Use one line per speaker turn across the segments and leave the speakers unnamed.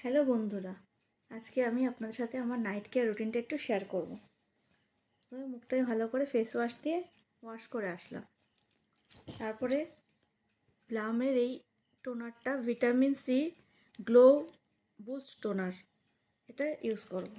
Hello বন্ধুরা, আজকে আমি আপনাদের সাথে আমার নাইট কেয়ার রুটিনটা একটু শেয়ার করব। আমি মুখটাকে ভালো করে ফেস ওয়াশ দিয়ে ওয়াশ করে আসলাম। তারপরে প্লামের এই টোনারটা vitamin C glow boost toner, এটা ইউজ করব।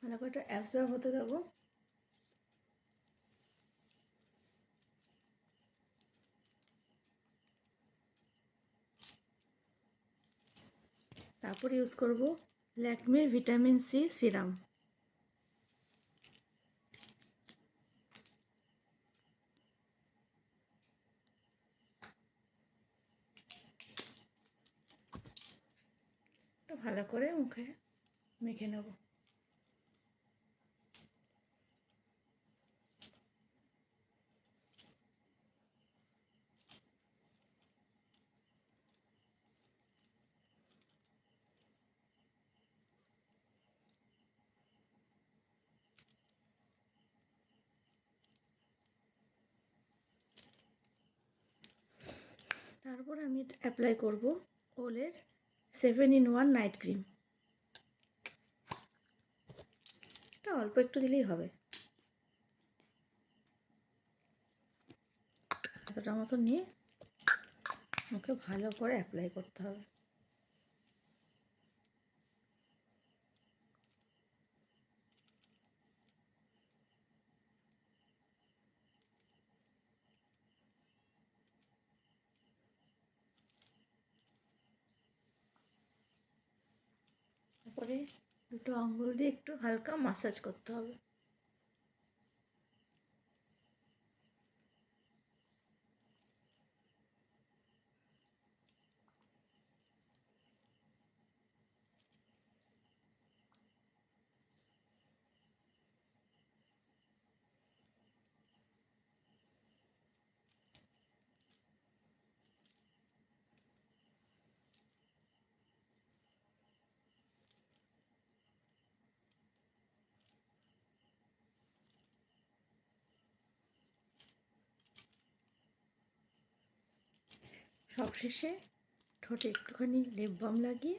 ভালো করে এটা অ্যাবজর্ব হতে দেবো। তারপর ইউজ করব ল্যাকমির ভিটামিন সি সিরাম। এটা ভালো করে মুখে মেখে নেব। তারপর আমি অ্যাপ্লাই করব ওলের 7-in-1 নাইট ক্রিম। এটা অল্প একটু দিলেই হবে, এতটা মতো নিয়ে মুখে ভালো করে অ্যাপ্লাই করতে হবে। তারপরে দুটো আঙ্গুল দিয়ে একটু হালকা মাসাজ করতে হবে। সবশেষে ঠোঁটে একটুখানি লিপ বাম লাগিয়ে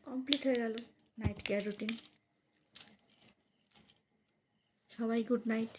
কমপ্লিট হয়ে গেল নাইট কেয়ার রুটিন। সবাই গুড নাইট।